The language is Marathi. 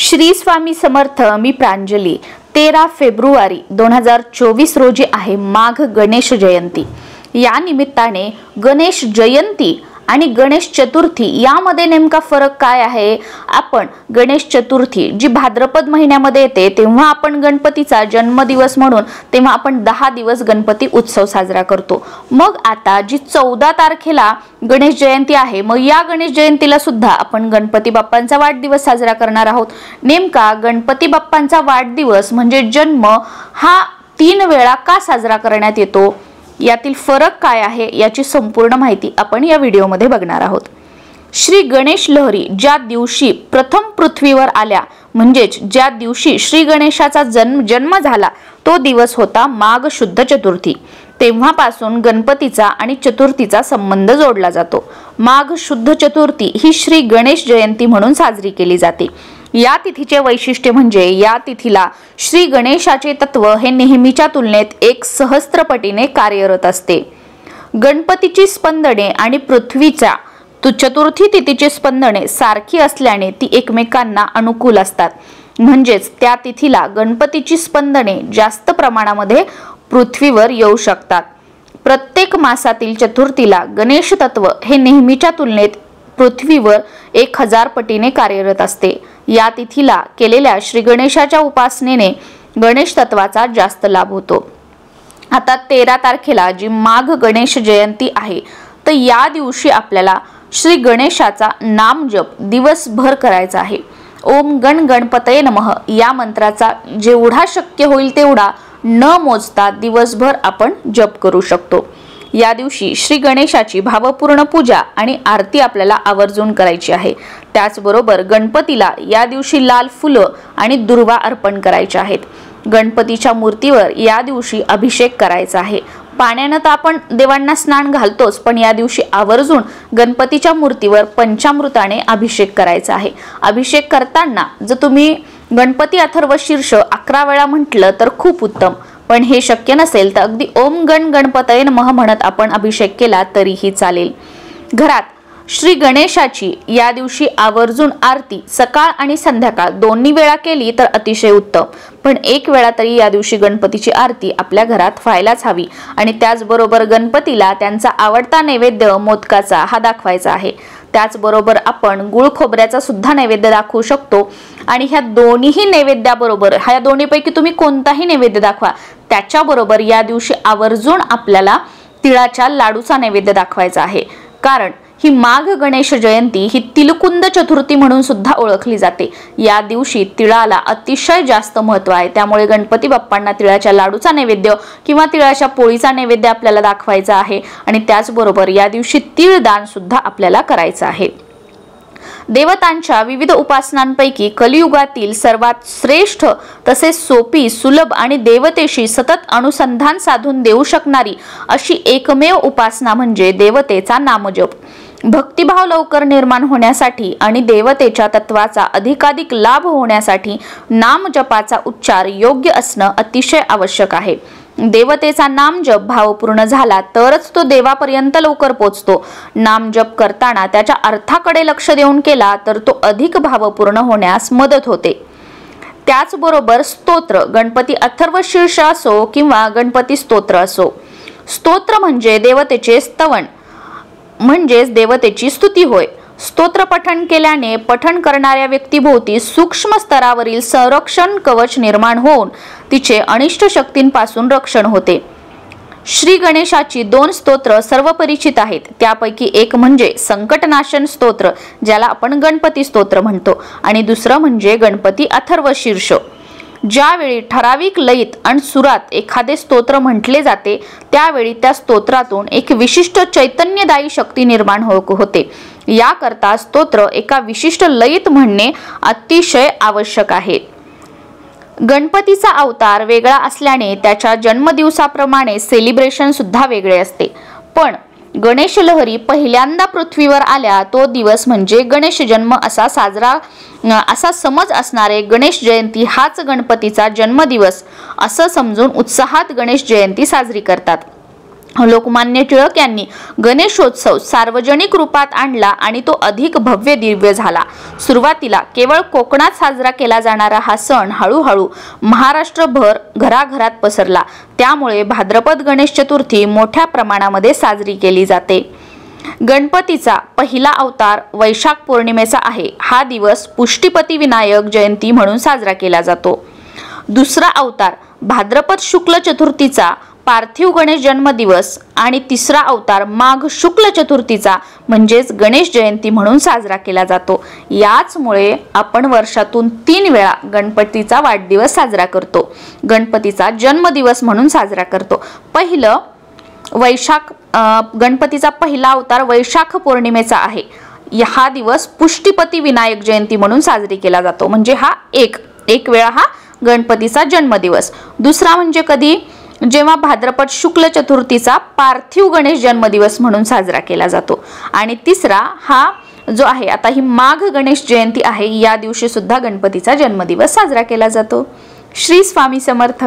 श्री स्वामी समर्थ। मी प्रांजली। 13 फेब्रुवारी 2024 रोजी आहे माघ गणेश जयंती। या निमित्ताने गणेश जयंती आणि गणेश चतुर्थी यामध्ये नेमका फरक काय आहे? आपण गणेश चतुर्थी जी भाद्रपद महिन्यामध्ये येते तेव्हा आपण गणपतीचा जन्मदिवस म्हणून तेव्हा आपण 10 दिवस गणपती उत्सव साजरा करतो। मग आता जी 14 तारखेला गणेश जयंती आहे, मग या गणेश जयंतीला सुद्धा आपण गणपती बाप्पांचा वाढदिवस साजरा करणार आहोत। नेमका गणपती बाप्पांचा वाढदिवस म्हणजे जन्म हा 3 वेळा का साजरा करण्यात येतो, यातील फरक काय आहे याची संपूर्ण माहिती आपण या व्हिडिओमध्ये बघणार आहोत। श्री गणेश लहरी ज्या दिवशी प्रथम पृथ्वीवर आल्या म्हणजेच ज्या दिवशी श्री गणेशाचा जन्म झाला तो दिवस होता माघ शुद्ध चतुर्थी। तेव्हापासून गणपतीचा आणि चतुर्थीचा संबंध जोडला जातो। माघ शुद्ध चतुर्थी ही श्री गणेश जयंती म्हणून साजरी केली जाते। या तिथीचे वैशिष्ट्य म्हणजे या तिथीला श्री गणेशाचे तत्व हे नेहमीच्या तुलनेत 1 सहस्त्रपटीने कार्यरत असते। गणपतीची स्पंदने आणि पृथ्वीच्या चतुर्थी तिथीची स्पंदने सारखी असल्याने ती एकमेकांना अनुकूल असतात। म्हणजेच त्या तिथीला गणपतीची स्पंदने जास्त प्रमाणामध्ये पृथ्वीवर येऊ शकतात। प्रत्येक मासातील चतुर्थीला गणेश तत्व हे नेहमीच्या तुलनेत पृथ्वीवर 1000 पटीने कार्यरत असते। या तिथीला केलेल्या श्री गणेशाच्या उपासनेने गणेश तत्वाचा जास्त लाभ होतो। आता 13 तारखेला जी माघ गणेश जयंती आहे तर या दिवशी आपल्याला श्री गणेशाचा नाम जप दिवसभर करायचा आहे। ओम गण गणपतये नमः या मंत्राचा जेवढा शक्य होईल तेवढा न मोजता दिवसभर आपण जप करू शकतो। या दिवशी श्री गणेशाची भावपूर्ण पूजा आणि आरती आपल्याला आवर्जून करायची आहे। त्याचबरोबर गणपतीला या दिवशी लाल फुलं आणि दुर्वा अर्पण करायचे आहेत। गणपतीच्या मूर्तीवर या दिवशी अभिषेक करायचा आहे। पाण्याने तर आपण देवांना स्नान घालतोच, पण या दिवशी आवर्जून गणपतीच्या मूर्तीवर पंचामृताने अभिषेक करायचा आहे। अभिषेक करताना जर तुम्ही गणपती अथर्व शीर्ष 11 वेळा म्हटलं तर खूप उत्तम, पण हे शक्य नसेल तर अगदी ओम गण गणपतये नमः म्हणत आपण अभिषेक केला तरीही चालेल। घरात श्री गणेशाची या दिवशी आवर्जून आरती सकाळ आणि संध्याकाळ दोन्ही वेळा केली तर अतिशय उत्तम, पण 1 वेळा तरी या दिवशी गणपतीची आरती आपल्या घरात व्हायलाच हवी। आणि त्याचबरोबर गणपतीला त्यांचा आवडता नैवेद्य मोदकाचा हा दाखवायचा आहे। त्याचबरोबर आपण गुळ खोबऱ्याचा सुद्धा नैवेद्य दाखवू शकतो। आणि ह्या दोन्ही नैवेद्याबरोबर ह्या दोन्हीपैकी तुम्ही कोणताही नैवेद्य दाखवा, त्याच्याबरोबर या दिवशी आवर्जून आपल्याला तिळाच्या लाडूचा नैवेद्य दाखवायचा आहे। कारण ही माघ गणेश जयंती ही तिलकुंद चतुर्थी म्हणून सुद्धा ओळखली जाते। या दिवशी तिळाला अतिशय जास्त महत्त्व आहे, त्यामुळे गणपती बाप्पांना तिळाच्या लाडूचा नैवेद्य किंवा तिळाच्या पोळीचा नैवेद्य आपल्याला दाखवायचा आहे। आणि त्याचबरोबर या दिवशी तिळदान सुद्धा आपल्याला करायचं आहे। देवतांच्या विविध उपासनांपैकी कलियुगातील सर्वात श्रेष्ठ तसेच सोपी, सुलभ आणि देवतेशी सतत अनुसंधान साधून देऊ शकणारी अशी एकमेव उपासना म्हणजे देवतेचा नामजप। भक्तिभाव लवकर निर्माण होण्यासाठी आणि देवतेच्या तत्वाचा अधिकाधिक लाभ होण्यासाठी नामजपाचा उच्चार योग्य असणं अतिशय आवश्यक आहे। देवतेचा नामजप भावपूर्ण झाला तरच तो देवापर्यंत लवकर पोहोचतो। नामजप करताना त्याच्या अर्थाकडे लक्ष देऊन केला तर तो अधिक भावपूर्ण होण्यास मदत होते। त्याचबरोबर स्तोत्र, गणपती अथर्व शीर्ष असो किंवा गणपती स्तोत्र असो, स्तोत्र म्हणजे देवतेचे स्तवन म्हणजेच देवतेची स्तुती होय। स्तोत्र पठण केल्याने पठण करणाऱ्या व्यक्तीभोवती सूक्ष्म स्तरावरील संरक्षण कवच निर्माण होऊन तिचे अनिष्ट शक्तींपासून रक्षण होते। श्री गणेशाची 2 स्तोत्र सर्वपरिचित आहेत, त्यापैकी एक म्हणजे संकटनाशन स्तोत्र ज्याला आपण गणपती स्तोत्र म्हणतो आणि दुसरं म्हणजे गणपती अथर्व शीर्ष। ज्यावेळी ठराविक लयीत आणि सुरात एखादे स्तोत्र म्हटले जाते त्यावेळी त्या स्तोत्रातून एक विशिष्ट चैतन्यदायी शक्ती निर्माण होते। याकरता स्तोत्र एका विशिष्ट लयीत म्हणणे अतिशय आवश्यक आहे। गणपतीचा अवतार वेगळा असल्याने त्याच्या जन्मदिवसाप्रमाणे सेलिब्रेशन सुद्धा वेगळे असते। पण गणेश लहरी पहिल्यांदा पृथ्वीवर आल्या तो दिवस म्हणजे गणेश जन्म असा समज असणारे गणेश जयंती हाच गणपतीचा जन्मदिवस असं समजून उत्साहात गणेश जयंती साजरी करतात। लोकमान्य टिळक यांनी गणेशोत्सव सार्वजनिक रूपात आणला आणि तो अधिक भव्य दिव्य झाला। सुरुवातीला केवळ कोकणात साजरा केला जाणारा हा सण हळूहळू महाराष्ट्रभर घराघरात पसरला। त्यामुळे भाद्रपद गणेश चतुर्थी मोठ्या प्रमाणामध्ये साजरी केली जाते। गणपतीचा पहिला अवतार वैशाख पौर्णिमेचा आहे। हा दिवस पुष्टीपती विनायक जयंती म्हणून साजरा केला जातो। दुसरा अवतार भाद्रपद शुक्ल चतुर्थीचा पार्थिव गणेश जन्मदिवस आणि तिसरा अवतार माघ शुक्ल चतुर्थीचा म्हणजेच गणेश जयंती म्हणून साजरा केला जातो। याचमुळे आपण वर्षातून 3 वेळा गणपतीचा वाढदिवस साजरा करतो, गणपतीचा जन्मदिवस म्हणून साजरा करतो। पहिलं वैशाख गणपतीचा पहिला अवतार वैशाख पौर्णिमेचा आहे। हा दिवस पुष्टीपती विनायक जयंती म्हणून साजरी केला जातो, म्हणजे हा एक वेळा हा गणपतीचा जन्मदिवस। दुसरा म्हणजे कधी, जेव्हा भाद्रपद शुक्ल चतुर्थीचा पार्थिव गणेश जन्मदिवस म्हणून साजरा केला जातो। आणि तिसरा हा जो आहे आता ही माघ गणेश जयंती आहे, या दिवशी सुद्धा गणपतीचा जन्मदिवस साजरा केला जातो। श्री स्वामी समर्थ।